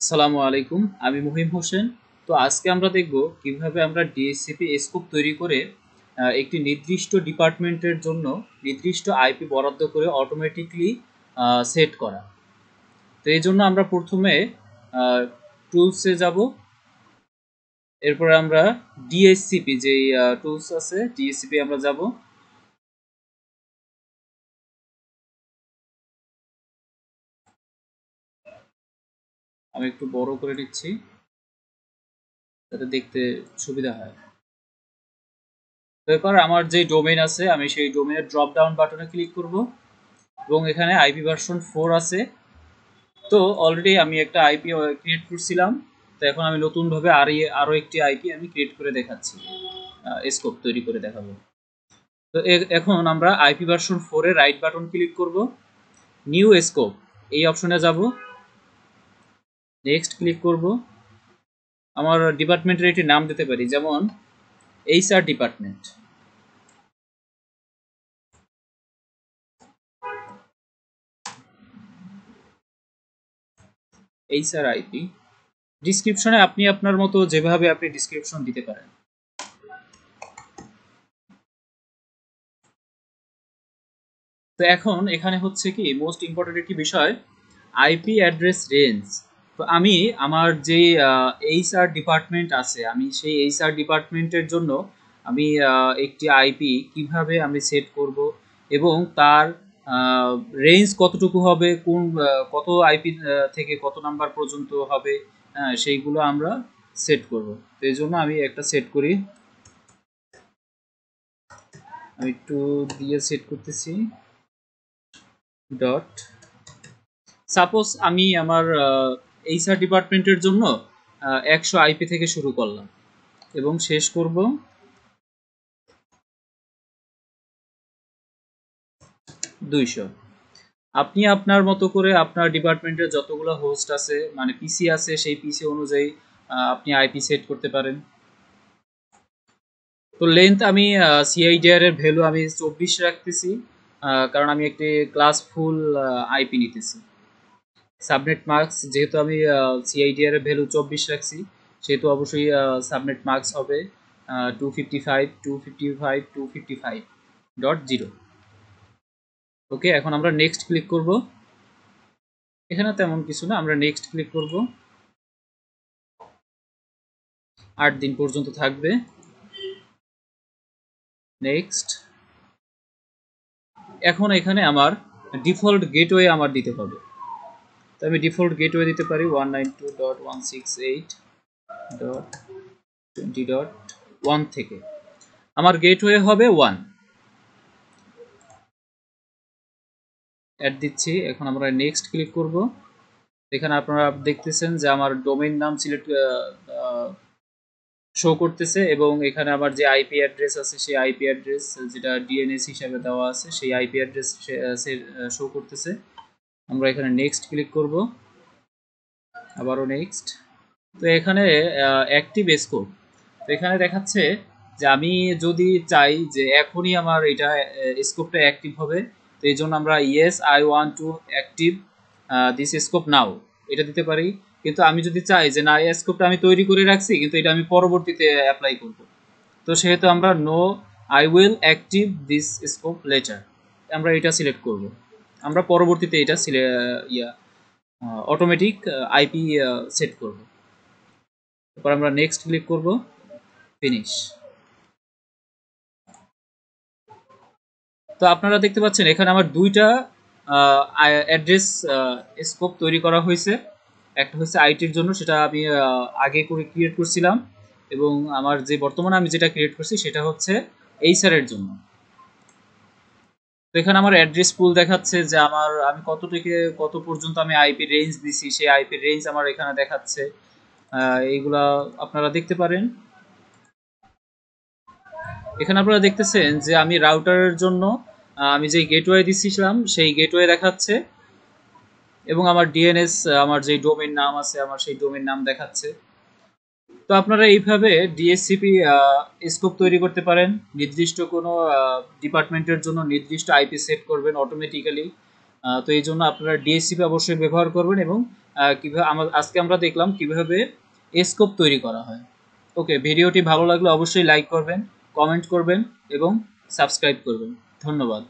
আসসালামু আলাইকুম, আমি মুহিম হোসেন। তো আজকে আমরা দেখব কিভাবে আমরা ডিএসসিপি স্কোপ তৈরি করে একটি নির্দিষ্ট ডিপার্টমেন্টের জন্য নির্দিষ্ট আইপি বরাদ্দ করে অটোমেটিকলি সেট করা। তো এই জন্য আমরা প্রথমে টুলসে যাব, এরপরে আমরা ডিএসসিপি যেই টুলস আছে ডিএসসিপি আমরা যাব। আমি একটু বড় করে নিচ্ছি যাতে দেখতে সুবিধা হয়। এরপর আমার যে ডোমেইন আছে আমি সেই ডোমেইনের ড্রপ ডাউন বাটনে ক্লিক করব এবং এখানে আইপি ভার্সন 4 আছে। তো অলরেডি আমি একটা আইপি ক্রিয়েট করছিলাম, তো এখন আমি নতুনভাবে আরও একটি আইপি আমি ক্রিয়েট করে দেখাচ্ছি, স্কোপ তৈরি করে দেখাবো। তো এখন আমরা আইপি ভার্সন 4 এর রাইট বাটন ক্লিক করব, নিউ স্কোপ এই অপশনে যাব, নেক্সট ক্লিক করব। আমার ডিপার্টমেন্টের একটি নাম দিতে পারি, যেমন এইচআর ডিপার্টমেন্ট। এইচআর আইপি ডিসক্রিপশনে আপনি আপনার মতো যেভাবে আপনি ডিসক্রিপশন দিতে পারেন। তো এখন এখানে হচ্ছে কি মোস্ট ইম্পর্টেন্ট একটি বিষয়, আইপি অ্যাড্রেস রেঞ্জ। তো আমি আমার যে এইচআর ডিপার্টমেন্ট আছে, আমি সেই এইচআর ডিপার্টমেন্টের জন্য আমি একটি আইপি কিভাবে আমি সেট করব এবং তার রেঞ্জ কতটুকু হবে, কোন কত আইপি থেকে কত নাম্বার পর্যন্ত হবে, সেইগুলো আমরা সেট করব। তো এই জন্য আমি একটা সেট করি, আমি একটু দিয়ে সেট করতেছি ডট। সাপোজ আমি আমার এইচআর ডিপার্টমেন্টের জন্য 100 আইপি থেকে শুরু করলাম এবং শেষ করব 200। আপনি আপনার মতো করে আপনার ডিপার্টমেন্টের যতগুলো হোস্ট আছে মানে পিসি আছে সেই পিসি অনুযায়ী আপনি আইপি সেট করতে পারেন। তো লেন্থ আমি সিআইডিআর এর ভ্যালু আমি 24 রাখতেছি, কারণ আমি একটি ক্লাস ফুল আইপি নিতেছি। সাবনেট মার্কস যেহেতু আমি সিআইডিআর এর ভ্যালু 24 রাখছি, সেহেতু অবশ্যই সাবনেট মার্কস হবে 255.255.255.0। ওকে, এখন আমরা নেক্সট ক্লিক করব। এখানে তেমন কিছু না, আমরা নেক্সট ক্লিক করব। 8 দিন পর্যন্ত থাকবে, নেক্সট। এখন এখানে আমার ডিফল্ট গেটওয়ে আমার দিতে হবে, তো আমি ডিফল্ট গেটওয়ে দিতে পারি 192.168.20.1 থেকে। আমার গেটওয়ে হবে 1, অ্যাড দিচ্ছি। এখন আমরা নেক্সট ক্লিক করব। এখানে আপনারা দেখতেছেন যে আমার ডোমেইন নাম সিলেক্ট শো করতেছে এবং এখানে আমার যে আইপি অ্যাড্রেস আছে সেই আইপি অ্যাড্রেস যেটা ডিএনএস হিসাবে দেওয়া আছে সেই আইপি অ্যাড্রেস শো করতেছে। আমরা এখানে নেক্সট ক্লিক করব, আবারও নেক্সট। তো এখানে অ্যাক্টিভ স্কোপ, তো এখানে দেখাচ্ছে যে আমি যদি চাই যে এখনই আমার এটা স্কোপটা অ্যাক্টিভ হবে, তো এই জন্য আমরা yes I want to active this scope now এটা দিতে পারি। কিন্তু আমি যদি চাই যে না, এই স্কোপটা আমি তৈরি করে রাখছি কিন্তু এটা আমি পরবর্তীতে অ্যাপ্লাই করব, তো সেহেতু আমরা know I will active this scope later আমরা এটা সিলেক্ট করব। আমরা পরবর্তীতে এটা অটোমেটিক আইপি সেট করব। তারপর আমরা নেক্সট ক্লিক করব, ফিনিশ। তো আপনারা দেখতে পাচ্ছেন এখানে আমার দুইটা অ্যাড্রেস স্কোপ তৈরি করা হয়েছে। একটা হচ্ছে আইটির জন্য, সেটা আমি আগে করে ক্রিয়েট করছিলাম, এবং আমার যে বর্তমানে আমি যেটা ক্রিয়েট করছি সেটা হচ্ছে এইচআর এর জন্য। তো এখানে আমার অ্যাড্রেস পুল দেখাচ্ছে যে আমি কত থেকে কত পর্যন্ত আমি আইপি রেঞ্জ দিছি, সেই আইপি রেঞ্জ আমার এখানে দেখাচ্ছে। এইগুলা আপনারা দেখতে পারেন। এখানে আপনারা দেখতেছেন যে আমি রাউটারের জন্য আমি যে গেটওয়ে দিছিলাম সেই গেটওয়ে দেখাচ্ছে এবং আমার ডিএনএস আমার যে ডোমেইন নাম আছে আমার সেই ডোমেইন নাম দেখাচ্ছে। তো আপনারা এইভাবে ডিএসসিপি স্কোপ তৈরি করতে পারেন, নির্দিষ্ট কোনো ডিপার্টমেন্টের জন্য নির্দিষ্ট আইপি সেট করবেন অটোমেটিক্যালি। তো এই জন্য আপনারা ডিএসসিপি অবশ্যই ব্যবহার করবেন এবং কিভাবে আজকে আমরা দেখলাম কিভাবে স্কোপ তৈরি করা হয়। ওকে, ভিডিওটি ভালো লাগলে অবশ্যই লাইক করবেন, কমেন্ট করবেন এবং সাবস্ক্রাইব করবেন। ধন্যবাদ।